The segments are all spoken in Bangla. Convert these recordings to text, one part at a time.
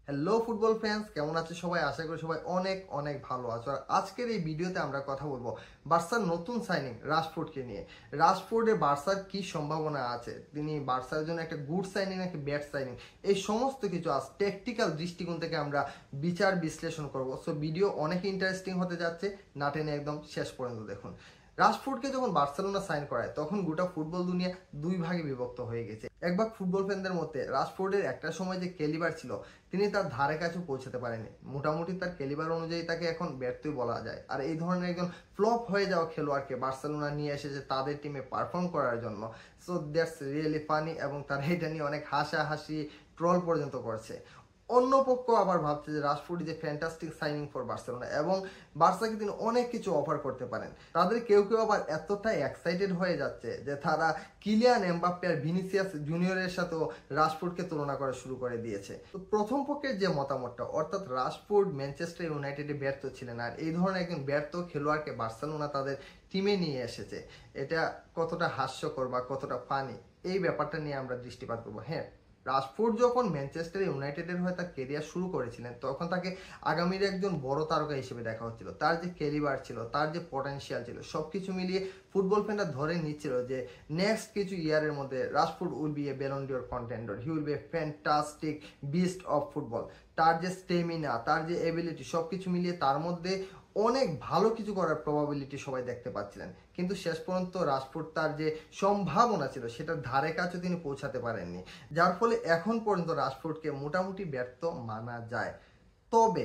হ্যালো ফুটবল ফ্যান্স, কেমন আছে সবাই? আশা করি সবাই অনেক অনেক ভালো আছো। আর আজকের এই ভিডিওতে আমরা কথা বলবো বার্সার নতুন সাইনিং রাশফোর্ডকে নিয়ে। রাশফোর্ডে বার্সার কি সম্ভাবনা আছে, তিনি বার্সার জন্য একটা গুড সাইনিং নাকি ব্যাড সাইনিং, এই সমস্ত কিছু আজ টেকটিক্যাল দৃষ্টিকোণ থেকে আমরা বিচার বিশ্লেষণ করব। সো ভিডিও অনেক ইন্টারেস্টিং হতে যাচ্ছে, না টেনে একদম শেষ পর্যন্ত দেখুন। রাশফোর্ডকে যখন বার্সেলোনা সাইন করায় তখন গোটা ফুটবল দুনিয়া দুই ভাগে বিভক্ত হয়ে গেছে। এক ভাগ ফুটবল ফ্যানদের মধ্যে রাশফোর্ডের একটা সময় যে ক্যালিবার ছিল, তিনি তার ধারে কাছে পৌঁছাতে পারেনি। মোটামুটি তার ক্যালিবার অনুযায়ী তাকে এখন ব্যর্থই বলা যায়। আর এই ধরনের একজন ফ্লপ হয়ে যাওয়া খেলোয়াড়কে বার্সেলোনা নিয়ে এসেছে তাদের টিমে পারফর্ম করার জন্য। সো দ্যাটস রিয়েলি ফানি, এবং তারা এটা নিয়ে অনেক হাসাহাসি ট্রল পর্যন্ত করছে। অন্য পক্ষ আবার ভাবছে যে Rashford is a fantastic signing for Barcelona, এবং বার্সাকে তিনি অনেক কিছু অফার করতে পারেন। তাদের কেউ কেউ আবার এতটাই এক্সাইটেড হয়ে যাচ্ছে যে তারা কিলিয়ান এমবাপ্পে আর ভিনিসিয়াস জুনিয়রের সাথেও রাশফোর্ডকে তুলনা করা শুরু করে দিয়েছে। তো প্রথম পক্ষের যে মতামতটা, অর্থাৎ রাশফোর্ড ম্যানচেস্টার ইউনাইটেডে ব্যর্থ ছিলেন আর এই ধরনের একজন ব্যর্থ খেলোয়াড়কে বার্সেলোনা তাদের টিমে নিয়ে এসেছে, এটা কতটা হাস্যকর বা কতটা ফানি, এই ব্যাপারটা নিয়ে আমরা দৃষ্টিপাত করবো। হ্যাঁ, রাশফোর্ড যখন ম্যানচেস্টার ইউনাইটেডের হয়ে তার কেরিয়ার শুরু করেছিলেন তখন তাকে আগামীর একজন বড় তারকা হিসেবে দেখা হচ্ছিল। তার যে ক্যালিবার ছিল, তার যে পটেনশিয়াল ছিল, সবকিছু মিলিয়ে ফুটবল ফ্যানরা ধরে নিচ্ছিল যে নেক্সট কিছু ইয়ারের মধ্যে Rashford will B A Ballon d'Or contender, he will B a fantastic beast of football. তার যে স্টেমিনা, তার যে এবিলিটি, সবকিছু মিলিয়ে তার মধ্যে অনেক ভালো কিছু করার প্রবাবিলিটি সবাই দেখতে পাচ্ছিলেন। কিন্তু শেষ পর্যন্ত রাশফোর্ড তার যে সম্ভাবনা ছিল সেটার ধারে কাছে তিনি পৌঁছাতে পারেননি, যার ফলে এখন পর্যন্ত রাশফোর্ডকে মোটামুটি ব্যর্থ মানা যায়। তবে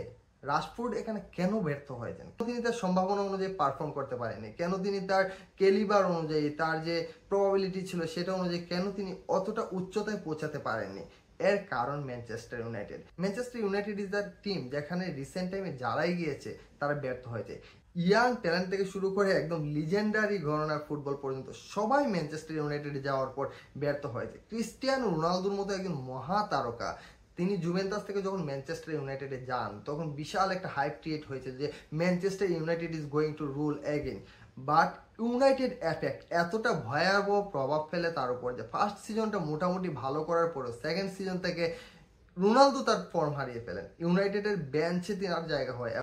রাশফোর্ড এখানে কেন ব্যর্থ হয়েছেন? তিনি তার সম্ভাবনা অনুযায়ী পারফর্ম করতে পারেননি কেন? তিনি তার ক্যালিবার অনুযায়ী, তার যে প্রবাবিলিটি ছিল সেটা অনুযায়ী কেন তিনি অতটা উচ্চতায় পৌঁছাতে পারেননি? এর কারণ Manchester United. Manchester United is the team যেখানে রিসেন্ট টাইমে যারাই গিয়েছে তারা ব্যর্থ হয়েছে। ইয়াং ট্যালেন্ট থেকে শুরু করে একদম লিজেন্ডারি ঘরানার ফুটবল পর্যন্ত সবাই ম্যানচেস্টার ইউনাইটেডে যাওয়ার পর ব্যর্থ হয়েছে। ক্রিস্টিয়ানো রোনালদোর মতো একজন মহা তারকা, তিনি জুভেন্টাস থেকে যখন ম্যানচেস্টার ইউনাইটেডে যান তখন বিশাল একটা হাইপ ক্রিয়েট হয়েছে যে Manchester United is going to rule again. But United effect এতটা ভয়াবহ প্রভাব ফেলে তার উপর যে ফার্স্ট সিজনটা মোটামুটি ভালো করার পরেও সেকেন্ড সিজন থেকে রোনালদো তার ফর্ম হারিয়ে ফেলেন। ইউনাইটেডের বেঞ্চে তার জায়গা হয়।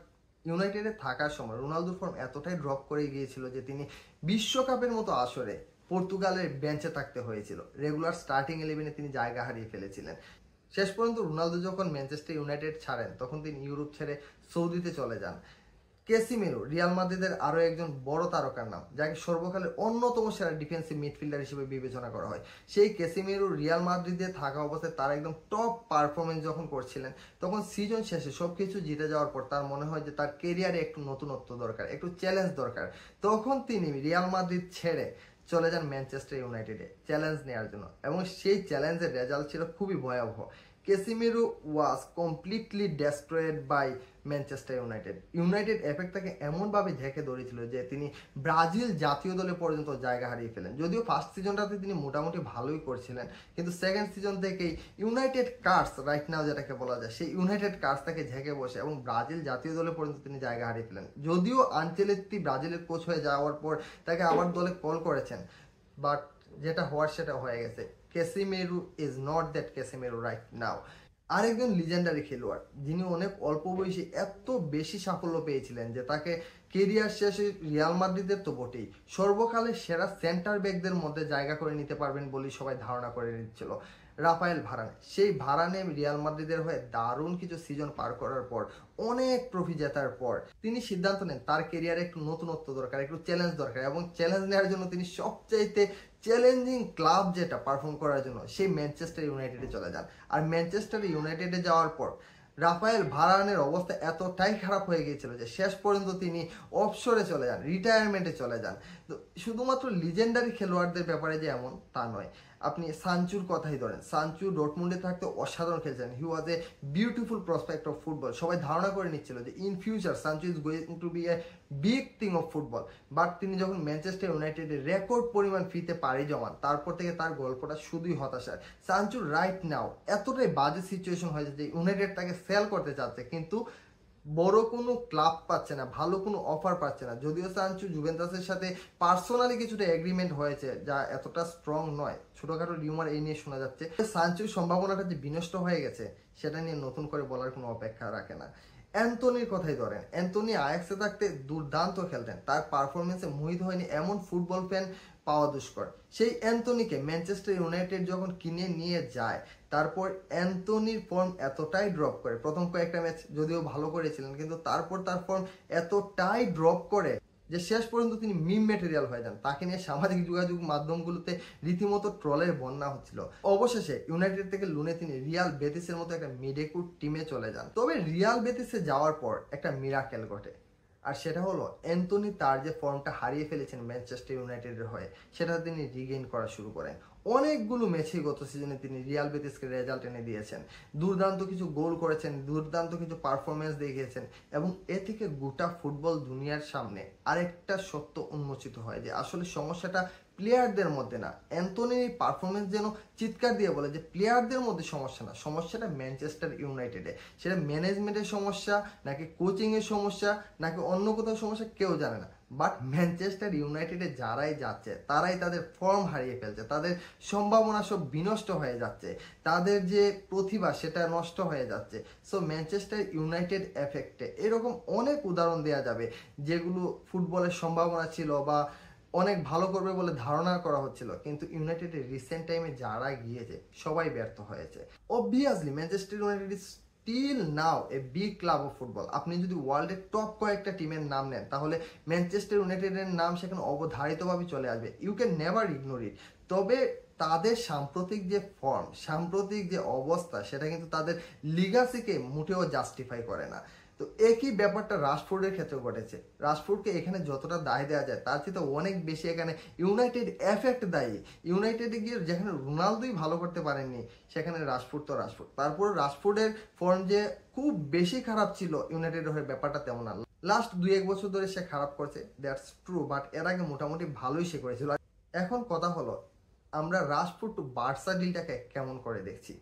ইউনাইটেডে থাকার সময় রোনালদোর ফর্ম এতটাই ড্রপ করে গিয়েছিল যে তিনি বিশ্বকাপের মতো আসরে পর্তুগালের বেঞ্চে থাকতে হয়েছিল। রেগুলার স্টার্টিং 11-এ তিনি জায়গা হারিয়ে ফেলেছিলেন। শেষ পর্যন্ত রোনালদো যখন ম্যানচেস্টার ইউনাইটেড ছাড়েন তখন তিনি ইউরোপ ছেড়ে সৌদিতে চলে যান। ক্যাসিমিরো রিয়াল মাদ্রিদের আরো একজন বড় তারকার নাম, যাকে সর্বকালের অন্যতম সেরা ডিফেন্সিভ মিডফিল্ডার হিসেবে বিবেচনা করা হয়। সেই ক্যাসিমিরো রিয়াল মাদ্রিদে থাকা অবস্থায় তার একদম টপ পারফরমেন্স যখন করছিলেন তখন সিজন শেষে সবকিছু জিতে যাওয়ার পর তার মনে হয় যে তার কেরিয়ারে একটু নতুনত্ব দরকার, একটু চ্যালেঞ্জ দরকার। তখন তিনি রিয়াল মাদ্রিদ ছেড়ে চলে যান ম্যানচেস্টার ইউনাইটেডে চ্যালেঞ্জ নেওয়ার জন্য, এবং সেই চ্যালেঞ্জের রেজাল্ট ছিল খুবই ভয়াবহ। Casemiro was completely destroyed by Manchester United. United effect তাকে এমনভাবে ঝেঁকে ধরেছিল যে তিনি ব্রাজিল জাতীয় দলে পর্যন্ত জায়গা হারিয়ে ফেলেন। যদিও ফার্স্ট সিজনটাতে তিনি মোটামুটি ভালোই করছিলেন, কিন্তু সেকেন্ড সিজন থেকেই ইউনাইটেড কার্স রাইট নাও যেটাকে বলা যায়, সেই ইউনাইটেড কার্স তাকে ঝেঁকে বসে এবং ব্রাজিল জাতীয় দলে পর্যন্ত তিনি জায়গা হারিয়ে ফেলেন। যদিও আনচেলত্তি ব্রাজিলের কোচ হয়ে যাওয়ার পর তাকে আবার দলে কল করেছেন, বাট যেটা হওয়ার সেটা হয়ে গেছে। Casemiro is not that Casemiro right now. আরেকজন লিজেন্ডারি খেলোয়াড় যিনি অনেক অল্প বয়সে এত বেশি সাফল্য পেয়েছিলেন যে তাকে কেরিয়ার শেষে রিয়াল মাদ্রিদের তো বটেই, সর্বকালের সেরা সেন্টার ব্যাকদের মধ্যে জায়গা করে নিতে পারবেন বলেই সবাই ধারণা করে নিচ্ছিল, রাফায়েল ভারানে। সেই ভারানে রিয়াল মাদ্রিদের হয়ে দারুণ কিছু সিজন পার করার পর, অনেক ট্রফি জেতার পর তিনি সিদ্ধান্ত নেন তার কেরিয়ারে একটু নতুনত্ব দরকার, একটু চ্যালেঞ্জ দরকার, এবং চ্যালেঞ্জ নেওয়ার জন্য তিনি সবচাইতে চ্যালেঞ্জিং ক্লাব যেটা পারফর্ম করার জন্য সেই ম্যানচেস্টার ইউনাইটেডে চলে যান। আর ম্যানচেস্টার ইউনাইটেডে যাওয়ার পর রাফায়েল ভারানের অবস্থা এতটাই খারাপ হয়ে গিয়েছিল যে শেষ পর্যন্ত তিনি অফশোরে চলে যান, রিটায়ারমেন্টে চলে যান। তো শুধুমাত্র লিজেন্ডারি খেলোয়াড়দের ব্যাপারে যে এমন তা নয়, আপনি সানচুর কথাই ধরেন। সানচু ডর্টমুন্ডে থাকতে অসাধারণ খেলছেন, he was a beautiful prospect of football. সবাই ধারণা করে নিচ্ছিল যে in future Sancho is going to be a big thing of football. But তিনি যখন ম্যানচেস্টার ইউনাইটেডে রেকর্ড পরিমাণ ফিতে পাড়ি জমান, তারপর থেকে তার গল্পটা শুধুই হতাশার। সানচুর রাইট নাও এতটাই বাজে সিচুয়েশন হয়েছে যে ইউনাইটেড তাকে সেল করতে চাচ্ছে, কিন্তু বড় কোনো ক্লাব পাচ্ছে না, ভালো কোনো অফার পাচ্ছে না। যদিও সানচো জুভেন্টাসের সাথে পার্সোনালি কিছুটা এগ্রিমেন্ট হয়েছে, যা এতটা স্ট্রং নয়, ছোটখাটো রিউমার এই নিয়ে শোনা যাচ্ছে। সানচোর সম্ভাবনাটা যে বিনষ্ট হয়ে গেছে সেটা নিয়ে নতুন করে বলার কোনো অপেক্ষা রাখে না। অ্যান্টনির কথাই ধরেন, অ্যান্টনি আয়াক্সে থাকতে দুর্দান্ত খেলতেন, তার পারফরমেন্সে মোহিত হয়নি এমন ফুটবল ফ্যান পাওয়া দুষ্কর। সেই অ্যান্টনিকে ম্যানচেস্টার ইউনাইটেড যখন কিনে নিয়ে যায়, তারপর অ্যান্টনির ফর্ম এতটাই ড্রপ করে, প্রথম কয়েকটা ম্যাচ যদিও ভালো করেছিলেন, কিন্তু তারপর তার ফর্ম এতটাই ড্রপ করে যে শেষ পর্যন্ত তিনি মিম ম্যাটেরিয়াল হয়ে যান। তাকে নিয়ে সামাজিক যোগাযোগ মাধ্যমগুলোতে রীতিমতো ট্রলের বন্যা হচ্ছিল। অবশেষে ইউনাইটেড থেকে লোনে তিনি রিয়াল বেতিসের মতো একটা মিডেকুর টিমে চলে যান। তবে রিয়াল বেতিসে যাওয়ার পর একটা মিরাকেল ঘটে, আর সেটা হলো অ্যান্টনি তার যে ফর্মটা হারিয়ে ফেলেছেন ম্যানচেস্টার ইউনাইটেডের হয়ে, সেটা তিনি রিগেইন করা শুরু করেন। অনেকগুলো ম্যাচেই গত সিজনে তিনি রিয়াল বেতিসকে রেজাল্ট এনে দিয়েছেন, দুর্দান্ত কিছু গোল করেছেন, দুর্দান্ত কিছু পারফরমেন্স দেখিয়েছেন, এবং এ থেকে গোটা ফুটবল দুনিয়ার সামনে আরেকটা সত্য উন্মোচিত হয় যে আসলে সমস্যাটা প্লেয়ারদের মধ্যে না। অ্যান্টনির এই পারফরমেন্স যেন চিৎকার দিয়ে বলে যে প্লেয়ারদের মধ্যে সমস্যা না, সমস্যাটা ম্যানচেস্টার ইউনাইটেডে। সেটা ম্যানেজমেন্টের সমস্যা নাকি কোচিংয়ের সমস্যা নাকি অন্য কোথাও সমস্যা কেউ জানে না, বাট ম্যানচেস্টার ইউনাইটেডে যারাই যাচ্ছে তারাই তাদের ফর্ম হারিয়ে ফেলছে, তাদের সম্ভাবনা সব বিনষ্ট হয়ে যাচ্ছে, তাদের যে প্রতিভা সেটা নষ্ট হয়ে যাচ্ছে। সো ম্যানচেস্টার ইউনাইটেড এফেক্টে এরকম অনেক উদাহরণ দেওয়া যাবে যেগুলো ফুটবলের সম্ভাবনা ছিল বা অনেক ভালো করবে বলে ধারণা করা হচ্ছিল, কিন্তু ইউনাইটেডের রিসেন্ট টাইমে যারা গিয়েছে সবাই ব্যর্থ হয়েছে। Obviously Manchester United is still now a big club of football. আপনি যদি ওয়ার্ল্ডের টপ কয়েকটা টিমের নাম নেন তাহলে ম্যানচেস্টার ইউনাইটেডের নাম সেখানে অবধারিতভাবে চলে আসবে, you can never ignore it. তবে তাদের সাম্প্রতিক যে ফর্ম, সাম্প্রতিক যে অবস্থা, সেটা কিন্তু তাদের লিগাসিকে মোটেও জাস্টিফাই করে না। তো একই ব্যাপারটা রাশফোর্ডের ক্ষেত্রে ঘটেছে। রাশফোর্ডকে এখানে যতটা দায় দেওয়া যায় তার চেয়ে অনেক বেশি এখানে ইউনাইটেড এফেক্ট দায়ী। ইউনাইটেডে গিয়ে যেখানে রোনালদোই ভালো করতে পারেননি, সেখানে রাশফোর্ড তো রাশফোর্ড। তারপর রাশফোর্ডের ফর্ম যে খুব বেশি খারাপ ছিল ইউনাইটেডের হয়ে, ব্যাপারটা তেমন না। লাস্ট 2-1 বছর ধরে সে খারাপ করছে, দ্যাটস ট্রু, বাট এর আগে মোটামুটি ভালোই সে করেছিল। এখন কথা হলো আমরা রাশফোর্ড টু বার্সা ডিলটাকে কেমন করে দেখছি।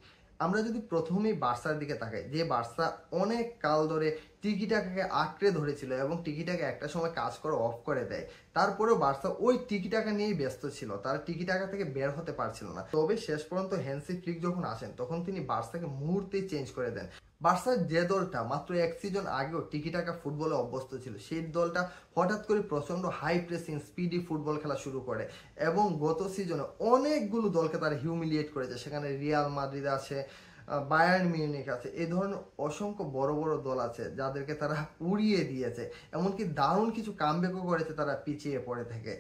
আমরা যদি প্রথমেই বার্সার দিকে তাকাই, যে বার্সা অনেক কাল ধরে টিকিটাকাকে আঁকড়ে ধরেছিল এবং টিকিটাকা একটা সময় কাজ করে অফ করে দেয়, তারপরেও বার্সা ওই টিকিটাকা নিয়েই ব্যস্ত ছিল, তারা টিকিটাকা থেকে বের হতে পারছিল না। তবে শেষ পর্যন্ত হ্যান্সি ফ্লিক যখন আসেন তখন তিনি বার্সাকে মুহূর্তেই চেঞ্জ করে দেন। বার্সার যে দলটা মাত্র এক সিজন আগেও টিকিটাকা ফুটবলে অভ্যস্ত ছিল, সেই দলটা হঠাৎ করে প্রচন্ড হাই প্রেসিং স্পিডি ফুটবল খেলা শুরু করে, এবং গত সিজনে অনেকগুলো দলকে তারা হিউমিলিয়েট করেছে। সেখানে রিয়াল মাদ্রিদ আছে, বায়ার্ন মিউনিখ আছে, এই ধরনের অসংখ্য বড় বড় দল আছে যাদেরকে তারা উড়িয়ে দিয়েছে, এমনকি দারুণ কিছু কামব্যাকও করেছে তারা পিছিয়ে পড়ে থেকে।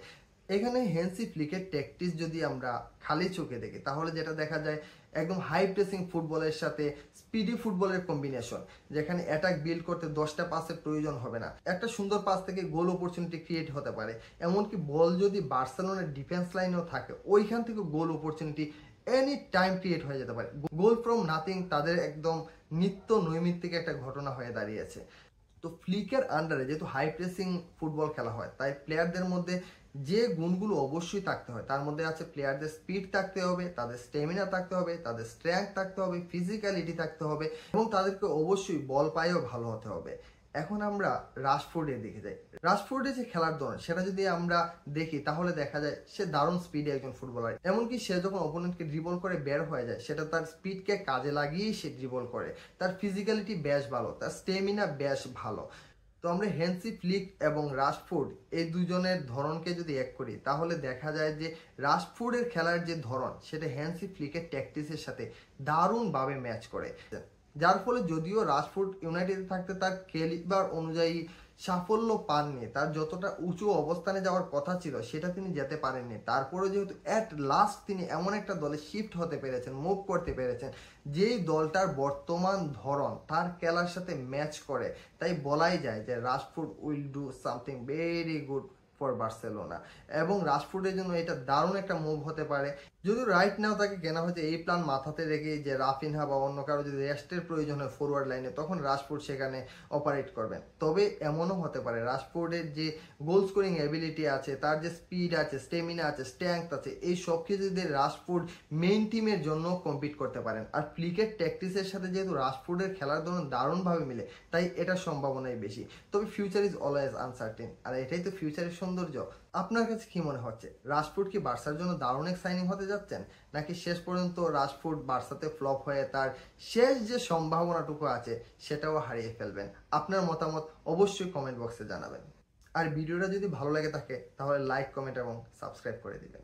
এখানে হ্যান্সি ফ্লিকের ট্যাকটিক্স যদি আমরা খালি চোখে দেখি তাহলে যেটা দেখা যায় একদম হাই প্রেসিং ফুটবলের সাথে স্পিডি ফুটবলের কম্বিনেশন, যেখানে অ্যাটাক বিল্ড করতে 10টা পাসের প্রয়োজন হবে না, একটা সুন্দর পাস থেকে গোল অপরচুনিটি ক্রিয়েট হতে পারে। এমনকি বল যদি বার্সেলোনার ডিফেন্স লাইনেও থাকে ওইখান থেকে গোল অপরচুনিটি এনি টাইম ক্রিয়েট হয়ে যেতে পারে। গোল ফ্রম নাথিং তাদের একদম নিত্য নৈমিত্তিক একটা ঘটনা হয়ে দাঁড়িয়েছে। তো ফ্লিকের আন্ডারে যেহেতু হাই প্রেসিং ফুটবল খেলা হয়, তাই প্লেয়ারদের মধ্যে যে গুণগুলো অবশ্যই থাকতে হয় তার মধ্যে আছে প্লেয়ারদের স্পিড থাকতে হবে, তাদের স্টেমিনা থাকতে হবে, তাদের স্ট্রেংথ থাকতে হবে, ফিজিক্যালিটি থাকতে হবে, এবং তাদেরকে অবশ্যই বল পায়েও ভালো হতে হবে। এখন আমরা রাশফোর্ডের দিকে যাই। রাশফোর্ডের যে খেলার ধরন সেটা যদি আমরা দেখি তাহলে দেখা যায় সে দারুণ স্পিডে একজন ফুটবলার, এমনকি সে যখন অপোনেন্টকে ড্রিবল করে বের হয়ে যায় সেটা তার স্পিডকে কাজে লাগিয়েই সে ড্রিবল করে। তার ফিজিক্যালিটি বেশ ভালো, তার স্টেমিনা বেশ ভালো। তো আমরা হ্যান্সি ফ্লিক এবং রাশফোর্ড এই দুজনের ধরনকে যদি এক করি তাহলে দেখা যায় যে রাশফোর্ডের খেলার যে ধরন সেটা হ্যান্সি ফ্লিকের ট্যাকটিক্সের সাথে দারুণভাবে ম্যাচ করে, যার ফলে যদিও রাশফোর্ড ইউনাইটেডে থাকতে তার ক্যালিবার অনুযায়ী সাফল্য পাননি, তার যতটা উঁচু অবস্থানে যাওয়ার কথা ছিল সেটা তিনি যেতে পারেননি, তারপরেও যেহেতু অ্যাট লাস্ট তিনি এমন একটা দলে শিফট হতে পেরেছেন, মুভ করতে পেরেছেন যেই দলটার বর্তমান ধরন তার খেলার সাথে ম্যাচ করে, তাই বলাই যায় যে Rashford will do something very good for Barcelona, এবং রাশফোর্ডের জন্য এটা দারুণ একটা মুভ হতে পারে। যদি রাইট নাও তাকে কেনা হয়েছে এই প্ল্যান মাথাতে রেখে যে রাফিনহা বা অন্য কারো যদি রেস্টের প্রয়োজন হয় ফরওয়ার্ড লাইনে, তখন রাশফোর্ড সেখানে অপারেট করবেন। তবে এমনও হতে পারে রাশফোর্ডের যে গোল স্কোরিং অ্যাবিলিটি আছে, তার যে স্পিড আছে, স্টেমিনা আছে, স্ট্রেংথ আছে, এই সব কিছু দিয়ে রাশফোর্ড মেইন টিমের জন্য কম্পিট করতে পারেন। আর ফ্লিকের ট্যাকটিক্সের সাথে যেহেতু রাশফোর্ডের খেলার ধরন দারুণভাবে মিলে, তাই এটার সম্ভাবনাই বেশি। তবে ফিউচার ইজ অলওয়েজ আনসার্টেন, আর এটাই তো ফিউচারের সৌন্দর্য। আপনার কাছে কি মনে হচ্ছে, রাশফোর্ড কি বার্সার জন্য দারুণ এক সাইনিং হতে যাচ্ছেন, নাকি শেষ পর্যন্ত রাশফোর্ড বার্সাতে ফ্লপ হয়ে তার শেষ যে সম্ভাবনাটুকু আছে সেটাও হারিয়ে ফেলবেন? আপনার মতামত অবশ্যই কমেন্ট বক্সে জানাবেন। আর ভিডিওটা যদি ভালো লাগে থাকে তাহলে লাইক, কমেন্ট এবং সাবস্ক্রাইব করে দিবেন।